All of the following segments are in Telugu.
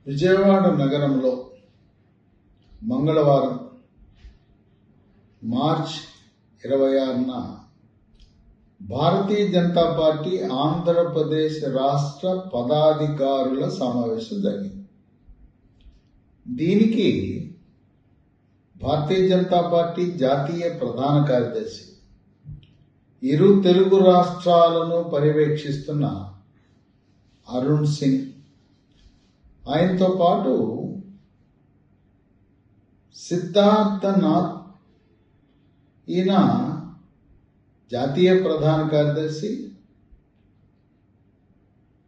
విజయవాడ నగరంలో మంగళవారం మార్చి 26న భారతీయ జనతా పార్టీ ఆంధ్రప్రదేశ్ రాష్ట్ర పదాధికారుల సమావేశం జరిగింది. దీనికి భారతీయ జనతా పార్టీ జాతీయ ప్రధాన కార్యదర్శి, ఇరు తెలుగు రాష్ట్రాలను పర్యవేక్షిస్తున్న అరుణ్ సింగ్, ఆయనతో పాటు సిద్ధార్థనాథ్, ఈయన జాతీయ ప్రధాన కార్యదర్శి,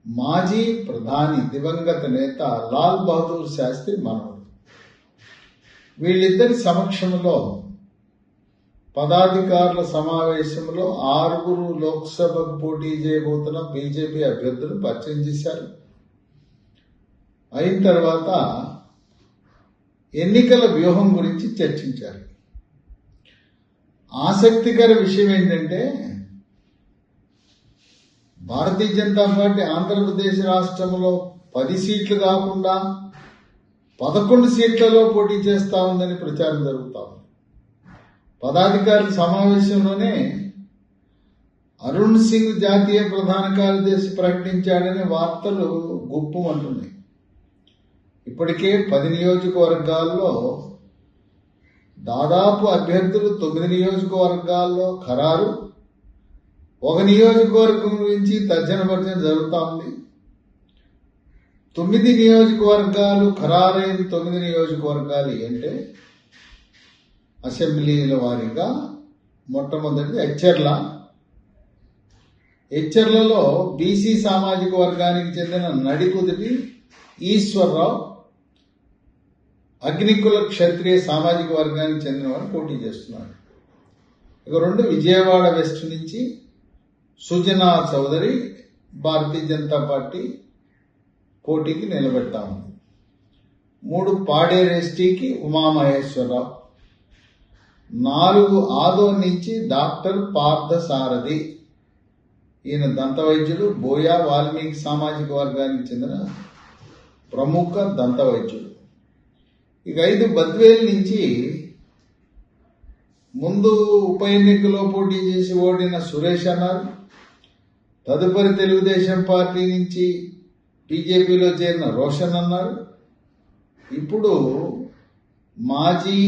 మాజీ ప్రధాని దివంగత నేత లాల్ బహదూర్ శాస్త్రి మనవడు. వీళ్ళిద్దరి సమక్షంలో పదాధికారుల సమావేశంలో 6 లోక్సభకు పోటీ చేయబోతున్న బీజేపీ అభ్యర్థులు పరిచయం చేశారు. అయిన తర్వాత ఎన్నికల వ్యూహం గురించి చర్చించారు. ఆసక్తికర విషయం ఏంటంటే, భారతీయ జనతా పార్టీ ఆంధ్రప్రదేశ్ రాష్ట్రంలో 10 సీట్లు కాకుండా 11 సీట్లలో పోటీ చేస్తా ఉందని ప్రచారం జరుగుతా ఉంది. పదాధికారుల సమావేశంలోనే అరుణ్ సింగ్ జాతీయ ప్రధాన కార్యదర్శి ప్రకటించాడనే వార్తలు గుప్పుమంటున్నాయి. ఇప్పటికే 10 నియోజకవర్గాల్లో దాదాపు అభ్యర్థులు 9 నియోజకవర్గాల్లో ఖరారు. 1 నియోజకవర్గం గురించి తర్జన భర్జన జరుగుతూ ఉంది. 9 నియోజకవర్గాలు ఖరారైన 9 నియోజకవర్గాలు అంటే అసెంబ్లీల వారీగా మొట్టమొదటిది హెచ్చర్లలో బీసీ సామాజిక వర్గానికి చెందిన నడికుదిటి ఈశ్వరరావు, అగ్నికుల క్షత్రియ సామాజిక వర్గానికి చెందిన వారు పోటీ చేస్తున్నారు. ఇక 2 విజయవాడ వెస్ట్ నుంచి సుజనా చౌదరి భారతీయ జనతా పార్టీ పోటీకి నిలబెడతా ఉంది. 3 పాడేరు ఎస్టీకి ఉమామహేశ్వరరావు, 4 ఆదోన్ నుంచి డాక్టర్ పార్థసారథి, ఈయన దంత వైద్యుడు, బోయా వాల్మీకి సామాజిక వర్గానికి చెందిన ప్రముఖ దంత వైద్యుడు. ఇక 5 బద్వేల్ నుంచి ముందు ఉప ఎన్నికలో పోటీ చేసి ఓడిన సురేష్ అన్నారు. తదుపరి తెలుగుదేశం పార్టీ నుంచి బీజేపీలో చేరిన రోషన్ అన్నారు. ఇప్పుడు మాజీ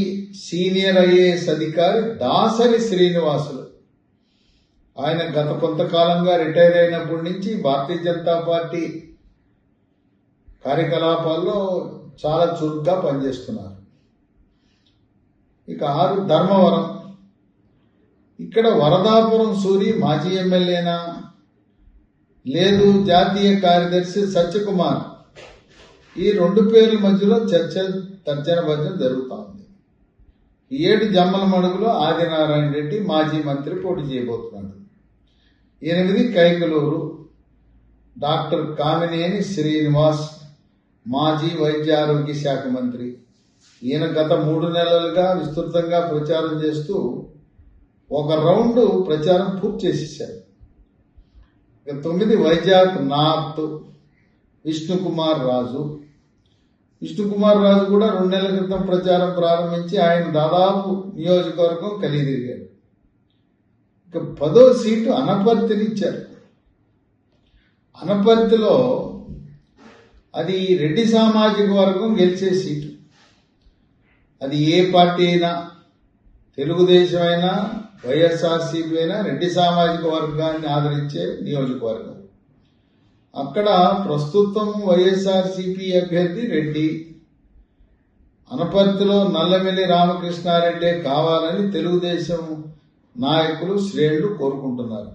సీనియర్ ఐఏఎస్ అధికారి దాసరి శ్రీనివాసులు, ఆయన గత కొంతకాలంగా రిటైర్ అయినప్పటి నుంచి భారతీయ జనతా పార్టీ కార్యకలాపాల్లో చాలా చురుగ్గా పనిచేస్తున్నారు. ఇక 6 ధర్మవరం, ఇక్కడ వరదాపురం సూరి మాజీ ఎమ్మెల్యేనా, లేదు జాతీయ కార్యదర్శి సత్యకుమార్, ఈ 2 పేర్ల మధ్యలో చర్చ తర్జన భర్జన జరుగుతూ ఉంది. 7 జమ్మల మడుగులో ఆదినారాయణ రెడ్డి మాజీ మంత్రి పోటీ చేయబోతున్నాడు. 8 కైకలూరు డాక్టర్ కామినేని శ్రీనివాస్, మాజీ వైద్య ఆరోగ్య శాఖ మంత్రి. ఈయన గత 3 నెలలుగా విస్తృతంగా ప్రచారం చేస్తూ 1 రౌండ్ ప్రచారం పూర్తి చేసేశారు. 9 వైజాగ్ నార్త్ విష్ణుకుమార్ రాజు కూడా 2 నెలల క్రితం ప్రచారం ప్రారంభించి ఆయన దాదాపు నియోజకవర్గం కలిదిరిగాడు. ఇక 10వ సీటు అనపర్తినిచ్చారు. అనపర్తిలో అది రెడ్డి సామాజిక వర్గం గెలిచే సీటు. అది ఏ పార్టీ అయినా, తెలుగుదేశం అయినా వైఎస్ఆర్సీపీ అయినా రెడ్డి సామాజిక వర్గాన్ని ఆదరించే నియోజకవర్గం. అక్కడ ప్రస్తుతం వైఎస్ఆర్సీపీ అభ్యర్థి రెడ్డి. అనపర్తిలో నల్లమిల్లి రామకృష్ణారెడ్డి కావాలని తెలుగుదేశం నాయకులు శ్రేణులు కోరుకుంటున్నారు.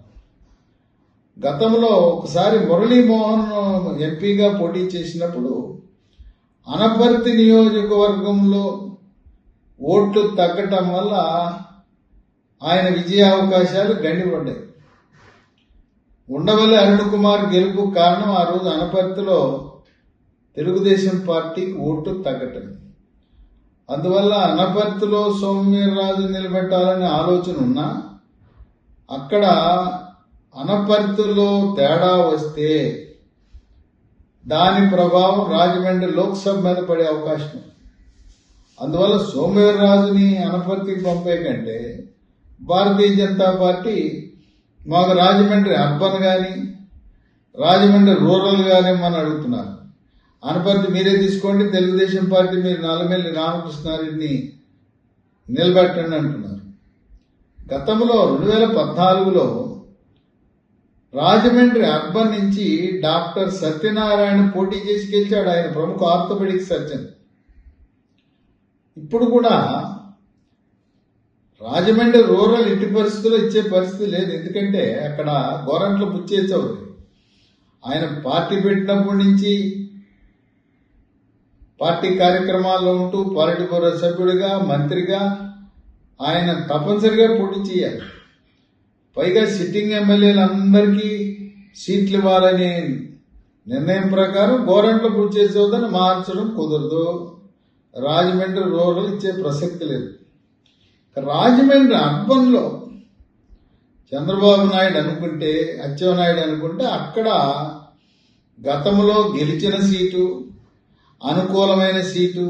గతంలో ఒకసారి మురళీమోహన్ ఎంపీగా పోటీ చేసినప్పుడు అనపర్తి నియోజకవర్గంలో ఓట్లు తగ్గటం వల్ల ఆయన విజయ అవకాశాలు గండిపడ్డాయి. ఉండవల్లి అరుణ్ కుమార్ గెలుపు కారణం ఆ రోజు అనపర్తిలో తెలుగుదేశం పార్టీకి ఓట్లు తగ్గటం. అందువల్ల అనపర్తిలో సోమవీర్రాజు నిలబెట్టాలనే ఆలోచన ఉన్నా అక్కడ అనపర్తిలో తేడా వస్తే దాని ప్రభావం రాజమండ్రి లోక్సభ మీద పడే అవకాశం ఉంది. అందువల్ల సోమవీర్రాజుని అనపర్తికి పంపే కంటే భారతీయ జనతా పార్టీ మాకు రాజమండ్రి అర్బన్ కానీ రాజమండ్రి రూరల్ కానీ మనం అడుగుతున్నారు. అనపర్తి మీరే తీసుకోండి, తెలుగుదేశం పార్టీ మీరు నల్లమెల్లి రామకృష్ణారెడ్డిని నిలబెట్టండి అంటున్నారు. గతంలో 2014లో రాజమండ్రి అర్బన్ నుంచి డాక్టర్ సత్యనారాయణ పోటీ చేసి గెలిచాడు. ఆయన ప్రముఖ ఆర్థోపెడిక్ సర్జన్. ఇప్పుడు కూడా రాజమండ్రి రూరల్ ఇంటి పరిస్థితుల్లో ఇచ్చే పరిస్థితి లేదు. ఎందుకంటే అక్కడ గోరంట్ల బుచ్చే చౌదరి ఆయన పార్టీ పెట్టినప్పటి నుంచి పార్టీ కార్యక్రమాల్లో ఉంటూ పాలిట్ బ్యూరో సభ్యుడిగా మంత్రిగా ఆయన తప్పనిసరిగా పోటీ చేయాలి. పైగా సిట్టింగ్ ఎమ్మెల్యేలందరికీ సీట్లు ఇవ్వాలనే నిర్ణయం ప్రకారం గోరంట్ల బుచ్చే చౌదరిని మార్చడం కుదరదు. రాజమండ్రి రూరల్ ఇచ్చే ప్రసక్తి లేదు. రాజమండ్రి అర్బన్లో చంద్రబాబు నాయుడు అనుకుంటే, అచ్చెన్నాయుడు అనుకుంటే అక్కడ గతంలో గెలిచిన సీటు, అనుకూలమైన సీటు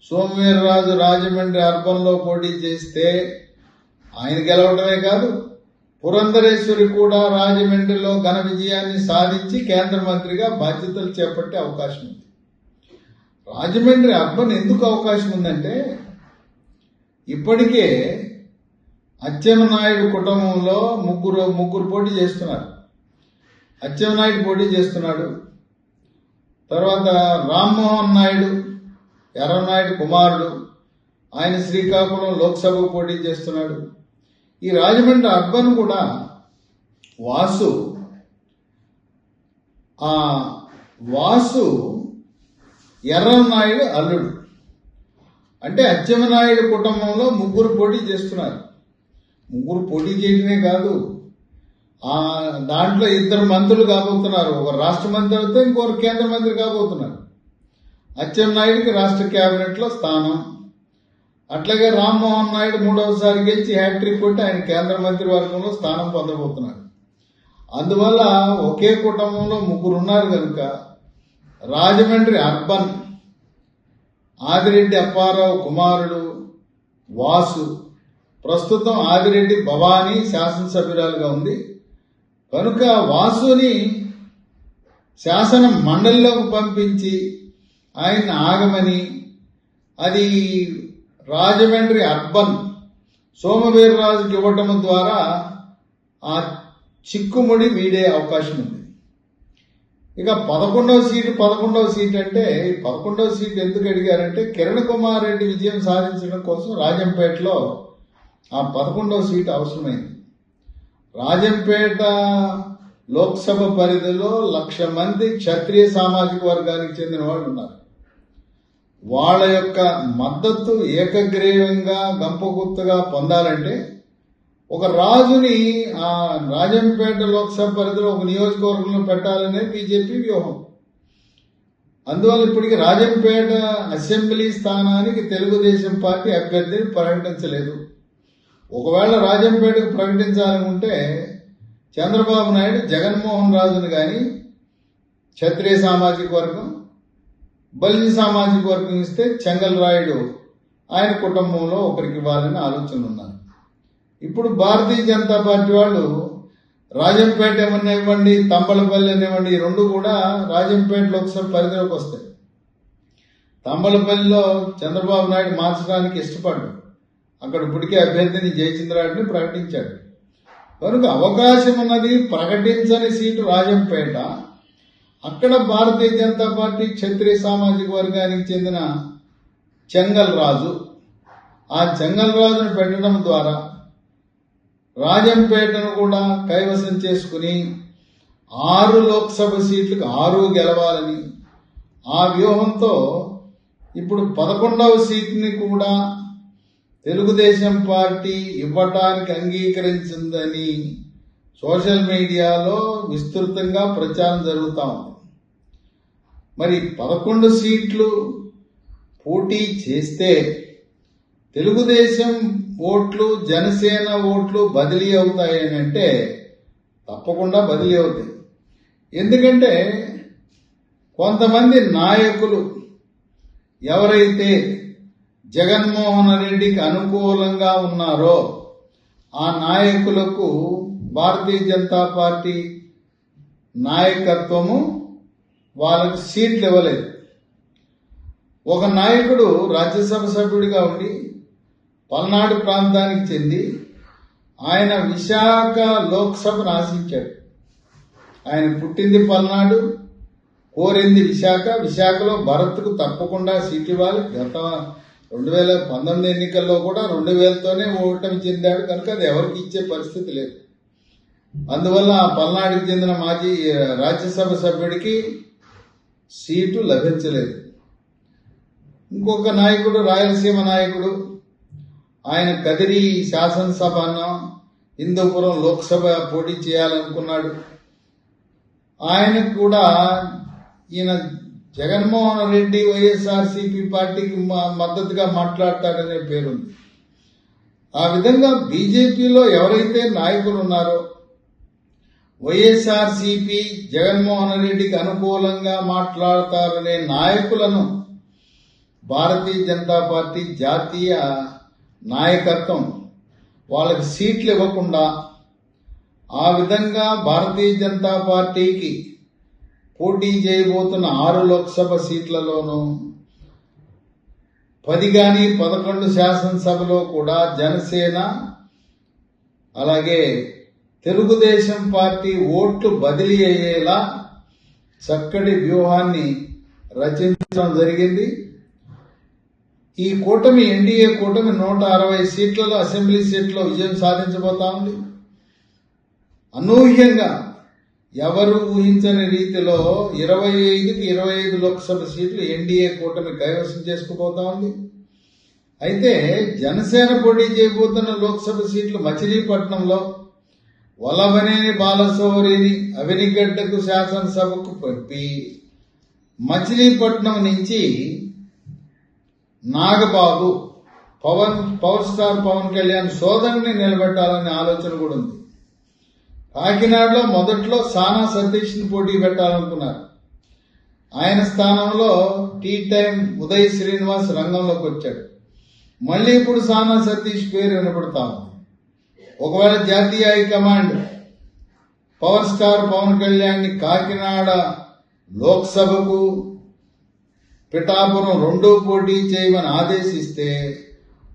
సోమవీర్రాజు రాజమండ్రి అర్బన్లో పోటీ చేస్తే ఆయన గెలవడమే కాదు, పురంధరేశ్వరి కూడా రాజమండ్రిలో ఘన విజయాన్ని సాధించి కేంద్ర మంత్రిగా బాధ్యతలు చేపట్టే అవకాశం ఉంది. రాజమండ్రి అర్బన్ ఎందుకు అవకాశం ఉందంటే ఇప్పటికే అచ్చెన్నాయుడు కుటుంబంలో ముగ్గురు పోటీ చేస్తున్నారు. అచ్చెన్నాయుడు పోటీ చేస్తున్నాడు. తర్వాత రామ్మోహన్ నాయుడు ఎర్రనాయుడు కుమారుడు, ఆయన శ్రీకాకుళం లోక్సభకు పోటీ చేస్తున్నాడు. ఈ రాజమండ్రి అర్బన్ కూడా వాసు ఎర్రనాయుడు అల్లుడు. అంటే అచ్చెన్నాయుడు కుటుంబంలో ముగ్గురు పోటీ చేస్తున్నారు. ముగ్గురు పోటీ చేయడమే కాదు, దాంట్లో 2 మంత్రులు కాబోతున్నారు. ఒక రాష్ట్ర మంత్రి అయితే ఇంకొకరు కేంద్ర మంత్రి కాబోతున్నారు. అచ్చెన్నాయుడికి రాష్ట్ర కేబినెట్లో స్థానం. అట్లాగే రామ్మోహన్ నాయుడు 3వసారి గెలిచి హ్యాట్రిక్ కొట్టి ఆయన కేంద్ర మంత్రి వర్గంలో స్థానం పొందబోతున్నారు. అందువల్ల ఒకే కుటుంబంలో ముగ్గురు ఉన్నారు కనుక రాజమండ్రి అర్బన్ ఆదిరెడ్డి అప్పారావు కుమారుడు వాసు, ప్రస్తుతం ఆదిరెడ్డి భవానీ శాసనసభ్యురాలుగా ఉంది కనుక వాసుని శాసన మండలిలోకి పంపించి ఆయన్ని ఆగమని, అది రాజమండ్రి అర్బన్ సోమవీర్రాజుకి ఇవ్వటం ద్వారా ఆ చిక్కుముడి వీడే అవకాశం ఉంది. ఇక 11వ సీటు అంటే 11వ సీటు ఎందుకు అడిగారంటే కిరణ్ కుమార్ రెడ్డి విజయం సాధించడం కోసం రాజంపేటలో ఆ 11వ సీటు అవసరమైంది. రాజంపేట లోక్సభ పరిధిలో 1,00,000 మంది క్షత్రియ సామాజిక వర్గానికి చెందిన వాళ్ళు ఉన్నారు. వాళ్ళ యొక్క మద్దతు ఏకగ్రీవంగా గంపగుత్తగా పొందాలంటే ఒక రాజుని ఆ రాజంపేట లోక్సభ పరిధిలో ఒక నియోజకవర్గంలో పెట్టాలనే బీజేపీ వ్యూహం. అందువల్ల ఇప్పటికి రాజంపేట అసెంబ్లీ స్థానానికి తెలుగుదేశం పార్టీ అభ్యర్థిని ప్రకటించలేదు. ఒకవేళ రాజంపేటకు ప్రకటించాలనుకుంటే చంద్రబాబు నాయుడు జగన్మోహన్ రాజును కానీ క్షత్రియ సామాజిక వర్గం, బలిజ సామాజిక వర్గం ఇస్తే చెంగల్ రాయుడు ఆయన కుటుంబంలో ఒకరికి ఇవ్వాలని ఆలోచనలు ఉన్నారు. ఇప్పుడు భారతీయ జనతా పార్టీ వాళ్ళు రాజంపేట ఏమన్నా ఇవ్వండి, తంబలపల్లి ఇవ్వండి, ఈ రెండు కూడా రాజంపేట లోక్సభ పరిధిలోకి వస్తాయి. తంబలపల్లిలో చంద్రబాబు నాయుడు మార్చడానికి ఇష్టపడ్డాడు. అక్కడ ఇప్పటికే అభ్యర్థిని జయచంద్రారెడ్డిని ప్రకటించాడు కనుక అవకాశం ఉన్నది. ప్రకటించని సీటు రాజంపేట, అక్కడ భారతీయ జనతా పార్టీ క్షత్రియ సామాజిక వర్గానికి చెందిన చెంగల్ రాజు, ఆ చెంగల్ రాజును పెట్టడం ద్వారా రాజంపేటను కూడా కైవసం చేసుకుని 6 లోక్సభ సీట్లకు 6 గెలవాలని ఆ వ్యూహంతో ఇప్పుడు 11వ సీటుని కూడా తెలుగుదేశం పార్టీ ఇవ్వటానికి అంగీకరించిందని సోషల్ మీడియాలో విస్తృతంగా ప్రచారం జరుగుతూ ఉంది. మరి 11 సీట్లు పోటీ చేస్తే తెలుగుదేశం ఓట్లు జనసేన ఓట్లు బదిలీ అవుతాయని అంటే తప్పకుండా బదిలీ అవుతాయి. ఎందుకంటే కొంతమంది నాయకులు ఎవరైతే జగన్మోహన్ రెడ్డికి అనుకూలంగా ఉన్నారో ఆ నాయకులకు భారతీయ జనతా పార్టీ నాయకత్వము వాళ్ళకి సీట్లు ఇవ్వలేదు. ఒక నాయకుడు రాజ్యసభ సభ్యుడిగా ఉండి పల్నాడు ప్రాంతానికి చెంది ఆయన విశాఖ లోక్సభను ఆశించాడు. ఆయన పుట్టింది పల్నాడు, కోరింది విశాఖలో భరత్కు తప్పకుండా సీట్ ఇవ్వాలి. గత 2019 ఎన్నికల్లో కూడా 2000తోనే ఓటమి చెందాడు కనుక అది ఎవరికి ఇచ్చే పరిస్థితి లేదు. అందువల్ల పల్నాడుకి చెందిన మాజీ రాజ్యసభ సభ్యుడికి సీటు లభించలేదు. ఇంకొక నాయకుడు రాయలసీమ నాయకుడు, ఆయన కదిరి శాసనసభను హిందూపురం లోక్సభ పోటీ చేయాలనుకున్నాడు. ఆయనకు కూడా ఈయన జగన్మోహన్ రెడ్డి వైఎస్ఆర్సీపీ పార్టీకి మద్దతుగా మాట్లాడతాడనే పేరుంది. ఆ విధంగా బీజేపీలో ఎవరైతే నాయకులు ఉన్నారో వైఎస్ఆర్సీపీ జగన్మోహన్ రెడ్డికి అనుకూలంగా మాట్లాడతారనే నాయకులను భారతీయ జనతా పార్టీ జాతీయ నాయకత్వం వాళ్ళకి సీట్లు ఇవ్వకుండా ఆ విధంగా భారతీయ జనతా పార్టీకి పోటీ చేయబోతున్న 6 లోక్సభ సీట్లలోనూ 10 గాని 11 శాసనసభలో కూడా జనసేన అలాగే తెలుగుదేశం పార్టీ ఓట్లు బదిలీ అయ్యేలా చక్కటి వ్యూహాన్ని రచించడం జరిగింది. ఈ కూటమి ఎన్డీఏ కూటమి 160 సీట్లలో అసెంబ్లీ సీట్లో విజయం సాధించబోతా ఉంది. అనూహ్యంగా ఎవరు ఊహించని రీతిలో 25కి 25 లోక్సభ సీట్లు ఎన్డీఏ కూటమి కైవసం చేసుకోబోతా ఉంది. అయితే జనసేన పోటీ చేయబోతున్న లోక్సభ సీట్లు మచిలీపట్నంలో వల్లభనేని బాలశౌరిని అవినిగడ్డకు శాసనసభకు పంపి మచిలీపట్నం నుంచి నాగబాబు పవర్ స్టార్ పవన్ కళ్యాణ్ సోదరుని నిలబెట్టాలనే ఆలోచన కూడా ఉంది. కాకినాడలో మొదట్లో సానా సతీష్ ని పోటీ పెట్టాలనుకున్నారు. ఆయన స్థానంలో టీ టైం ఉదయ్ శ్రీనివాస్ రంగంలోకి వచ్చాడు. మళ్ళీ ఇప్పుడు సానా సతీష్ పేరు వినపడతా ఉంది. ఒకవేళ జాతీయ high command power star Pawan Kalyan ని కాకినాడ లోక్సభకు పిఠాపురం 2 పోటీ చేయమని ఆదేశిస్తే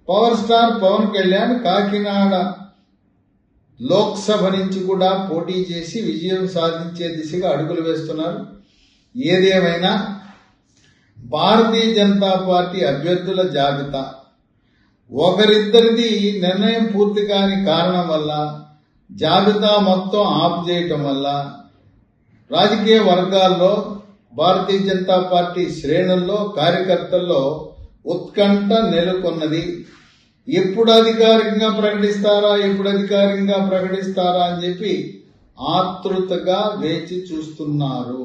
పవర్ స్టార్ పవన్ కళ్యాణ్ కాకినాడ లోక్సభ నుంచి కూడా పోటీ చేసి విజయం సాధించే దిశగా అడుగులు వేస్తున్నారు. ఏదేమైనా భారతీయ జనతా పార్టీ అభ్యర్థుల జాబితా ఒకరిద్దరిది నిర్ణయం పూర్తి కాని కారణం వల్ల జాబితా మొత్తం ఆపు చేయటం వల్ల రాజకీయ వర్గాల్లో భారతీయ జనతా పార్టీ శ్రేణుల్లో కార్యకర్తల్లో ఉత్కంఠ నెలకొన్నది. ఎప్పుడు అధికారికంగా ప్రకటిస్తారా అని చెప్పి ఆతృతగా వేచి చూస్తున్నారు.